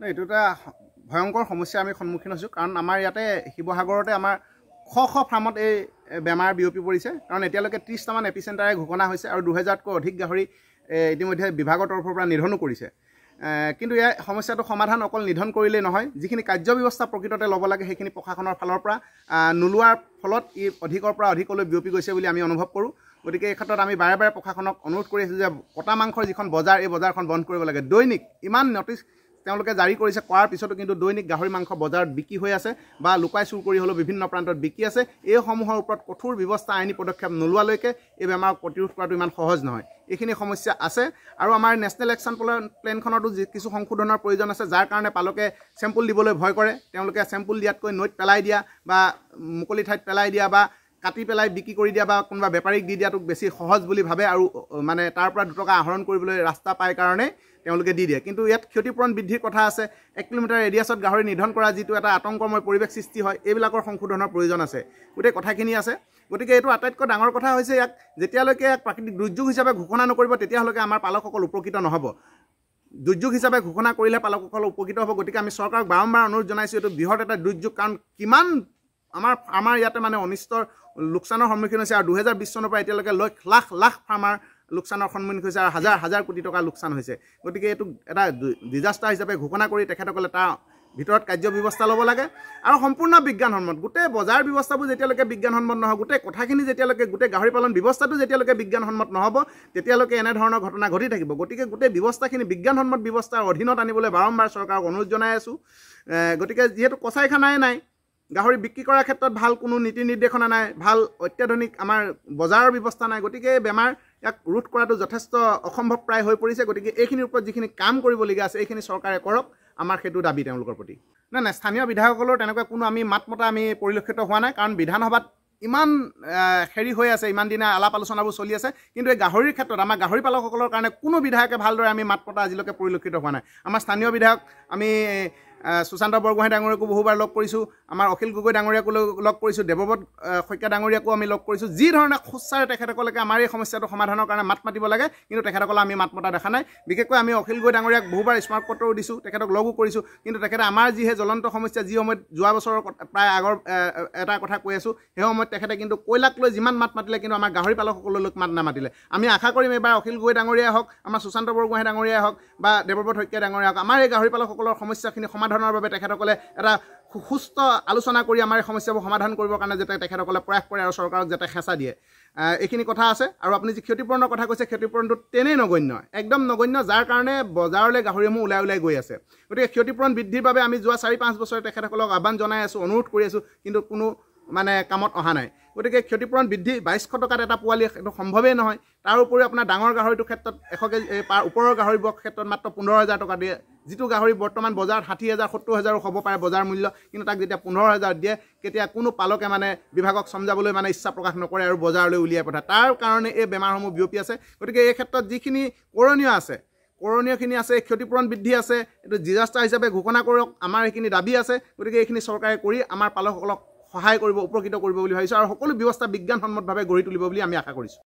এইটো এটা ভয়ংকৰ সমস্যা আমি সন্মুখীন হৈছোঁ। কাৰণ আমাৰ ইয়াতে শিৱসাগৰতে আমাৰ শ ফাৰ্মত এই বেমাৰ বিয়পি পৰিছে। কাৰণ এতিয়ালৈকে 30টামান এপিচেণ্টাৰে ঘোষণা হৈছে আৰু 2000তকৈ অধিক গাহৰি ইতিমধ্যে বিভাগৰ তৰফৰ পৰা নিধনো কৰিছে। কিন্তু এই সমস্যাটো সমাধান অকল নিধন কৰিলেই নহয়, যিখিনি কাৰ্যব্যৱস্থা প্ৰকৃততে ল'ব লাগে সেইখিনি প্ৰশাসনৰ ফালৰ পৰা নোলোৱাৰ ফলত ই অধিকৰ পৰা অধিকলৈ বিয়পি গৈছে বুলি আমি অনুভৱ কৰোঁ। গতিকে এই ক্ষেত্ৰত আমি বাৰে বাৰে প্ৰশাসনক অনুৰোধ কৰি আছোঁ যে কটা মাংসৰ যিখন বজাৰ, এই বজাৰখন বন্ধ কৰিব লাগে। দৈনিক ইমান নটিচ তেওঁলোকে জাৰি কৰিছে, কৰাৰ পিছতো কিন্তু দৈনিক গাহৰি মাংস বজাৰত বিক্ৰী হৈ আছে বা লুকাই চুৰ কৰি হ'লেও বিভিন্ন প্ৰান্তত বিক্ৰী আছে। এইসমূহৰ ওপৰত কঠোৰ ব্যৱস্থা, আইনী পদক্ষেপ নোলোৱালৈকে এই বেমাৰক প্ৰতিৰোধ কৰাটো ইমান সহজ নহয়। এইখিনি সমস্যা আছে আৰু আমাৰ নেশ্যনেল একশ্যন প্লেনখনতো কিছু সংশোধনৰ প্ৰয়োজন আছে, যাৰ কাৰণে পালকে চেম্পুল দিবলৈ ভয় কৰে। তেওঁলোকে চেম্পুল দিয়াতকৈ নৈত পেলাই দিয়া বা মুকলি ঠাইত পেলাই দিয়া বা কাটি পেলাই বিক্ৰী কৰি দিয়া বা কোনোবা বেপাৰীক দি দিয়াটোক বেছি সহজ বুলি ভাবে আৰু মানে তাৰ পৰা 2 টকা আহৰণ কৰিবলৈ ৰাস্তা পায় কাৰণে তেওঁলোকে দি দিয়ে। কিন্তু ইয়াত ক্ষতিপূৰণ বৃদ্ধিৰ কথা আছে। 1 কিলোমিটাৰ ৰেডিয়াছত গাহৰি নিধন কৰা যিটো এটা আতংকময় পৰিৱেশ সৃষ্টি হয়, এইবিলাকৰ সংশোধনৰ প্ৰয়োজন আছে। গোটেই কথাখিনি আছে। গতিকে এইটো আটাইতকৈ ডাঙৰ কথা হৈছে ইয়াক যেতিয়ালৈকে এক প্ৰাকৃতিক দুৰ্যোগ হিচাপে ঘোষণা নকৰিব তেতিয়ালৈকে আমাৰ পালকসকল উপকৃত নহ'ব। দুৰ্যোগ হিচাপে ঘোষণা কৰিলে পালকসকল উপকৃত হ'ব। গতিকে আমি চৰকাৰক বাৰম্বাৰ অনুৰোধ জনাইছোঁ, এইটো বৃহৎ এটা দুৰ্যোগ। কাৰণ কিমান আমাৰ ইয়াতে মানে অনিষ্টৰ লোকচানৰ সন্মুখীন হৈছে আৰু 2020 চনৰ পৰা এতিয়ালৈকে লাখ লাখ ফাৰ্মাৰ লোকচানৰ সন্মুখীন হৈছে আৰু হাজাৰ হাজাৰ কোটি টকা লোকচান হৈছে। গতিকে এইটো এটা ডিজাষ্টাৰ হিচাপে ঘোষণা কৰি তেখেতসকলে তাৰ ভিতৰত কাৰ্যব্যৱস্থা ল'ব লাগে আৰু সম্পূৰ্ণ বিজ্ঞানসন্মত গোটেই বজাৰ ব্যৱস্থাবোৰ যেতিয়ালৈকে বিজ্ঞানসন্মত নহয়, গোটেই কথাখিনি যেতিয়ালৈকে গোটেই গাহৰি পালন ব্যৱস্থাটো যেতিয়ালৈকে বিজ্ঞানসন্মত নহ'ব তেতিয়ালৈকে এনেধৰণৰ ঘটনা ঘটি থাকিব। গতিকে গোটেই ব্যৱস্থাখিনি বিজ্ঞানসন্মত ব্যৱস্থাৰ অধীনত আনিবলৈ বাৰম্বাৰ চৰকাৰক অনুৰোধ জনাই আছোঁ। গতিকে যিহেতু কচাইখানাই নাই, গাহৰি বিক্ৰী কৰাৰ ক্ষেত্ৰত ভাল কোনো নীতি নিৰ্দেশনা নাই, ভাল অত্যাধুনিক আমাৰ বজাৰৰ ব্যৱস্থা নাই। গতিকে এই বেমাৰ ইয়াক ৰোধ কৰাটো যথেষ্ট অসম্ভৱ প্ৰায় হৈ পৰিছে। গতিকে এইখিনিৰ ওপৰত যিখিনি কাম কৰিবলগীয়া আছে এইখিনি চৰকাৰে কৰক, আমাৰ সেইটো দাবী তেওঁলোকৰ প্ৰতি। নাই, স্থানীয় বিধায়কসকলৰ তেনেকুৱা কোনো আমি মাত মতা আমি পৰিলক্ষিত হোৱা নাই। কাৰণ বিধানসভাত ইমান হেৰি হৈ আছে, ইমান দিনা আলাপ আলোচনাবোৰ চলি আছে, কিন্তু এই গাহৰিৰ ক্ষেত্ৰত আমাৰ গাহৰি পালকসকলৰ কাৰণে কোনো বিধায়কে ভালদৰে আমি মাত মতা আজিলৈকে পৰিলক্ষিত হোৱা নাই। আমাৰ স্থানীয় বিধায়ক আমি সুশান্ত বৰগোহাঁই ডাঙৰীয়াকো বহুবাৰ লগ কৰিছোঁ, আমাৰ অখিল গগৈ ডাঙৰীয়াকো লগ কৰিছোঁ, দেৱব্ৰত শইকীয়া ডাঙৰীয়াকো আমি লগ কৰিছোঁ। যি ধৰণে সুচাৰে তেখেতসকলকে আমাৰ এই সমস্যাটো সমাধানৰ কাৰণে মাত মাতিব লাগে, কিন্তু তেখেতসকলে আমি মাত মতা দেখা নাই। বিশেষকৈ আমি অখিল গগৈ ডাঙৰীয়াক বহুবাৰ স্মাৰক পত্ৰও দিছোঁ, তেখেতক লগো কৰিছোঁ, কিন্তু তেখেতে আমাৰ যিহে জ্বলন্ত সমস্যা, যি সময়ত যোৱা বছৰৰ প্ৰায় আগৰ এটা কথা কৈ আছোঁ, সেই সময়ত তেখেতে কিন্তু কয়লাক লৈ যিমান মাত মাতিলে কিন্তু আমাৰ গাহৰি পালকসকললৈ মাত নামাতিলে। আমি আশা কৰিম এইবাৰ অখিল গগৈ ডাঙৰীয়াই হওক, আমাৰ সুশান্ত বৰগোহাঁই ডাঙৰীয়াই হওক বা দেৱব্ৰত শইকীয়া ডাঙৰীয়াই হওক, আমাৰ এই গাহৰি পালকসকলৰ সমস্যাখিনি সমাধানৰ বাবে তেখেতসকলে এটা সুস্থ আলোচনা কৰি আমাৰ এই সমস্যাবোৰ সমাধান কৰিবৰ কাৰণে যাতে তেখেতসকলে প্ৰয়াস কৰে আৰু চৰকাৰক যাতে হেঁচা দিয়ে, এইখিনি কথা আছে। আৰু আপুনি যি ক্ষতিপূৰণৰ কথা কৈছে, ক্ষতিপূৰণটো তেনেই নগণ্য, একদম নগণ্য, যাৰ কাৰণে বজাৰলৈ গাহৰিসমূহ ওলাই গৈ আছে। গতিকে ক্ষতিপূৰণ বৃদ্ধিৰ বাবে আমি যোৱা 4-5 বছৰে তেখেতসকলক আহ্বান জনাই আছোঁ, অনুৰোধ কৰি আছোঁ, কিন্তু কোনো কামত অহা নাই। গতিকে ক্ষতিপূৰণ বৃদ্ধি 2200 টকাত এটা পোৱালি সেইটো সম্ভৱেই নহয়। তাৰ উপৰিও আপোনাৰ ডাঙৰ গাহৰিটোৰ ক্ষেত্ৰত 100 কেজি ওপৰৰ গাহৰিবোৰৰ ক্ষেত্ৰত মাত্ৰ 15,000 টকা দিয়ে, যিটো গাহৰি বৰ্তমান বজাৰত 60,000 70,000 হ'ব পাৰে বজাৰ মূল্য, কিন্তু তাক যেতিয়া 15,000 দিয়ে কেতিয়া কোনো পালকে বিভাগক সমজাবলৈ ইচ্ছা প্ৰকাশ নকৰে আৰু বজাৰলৈ উলিয়াই পঠায়। তাৰ কাৰণে এই বেমাৰসমূহ বিয়পি আছে। গতিকে এই ক্ষেত্ৰত যিখিনি কৰণীয়খিনি আছে, ক্ষতিপূৰণ বৃদ্ধি আছে, এইটো ডিজাষ্টাৰ হিচাপে ঘোষণা কৰক, আমাৰ এইখিনি দাবী আছে। গতিকে এইখিনি চৰকাৰে কৰি আমাৰ পালকসকলক সহায় কৰিব, উপকৃত কৰিব বুলি ভাবিছোঁ আৰু সকলো ব্যৱস্থা বিজ্ঞানসন্মতভাৱে গঢ়ি তুলিব বুলি আমি আশা কৰিছোঁ।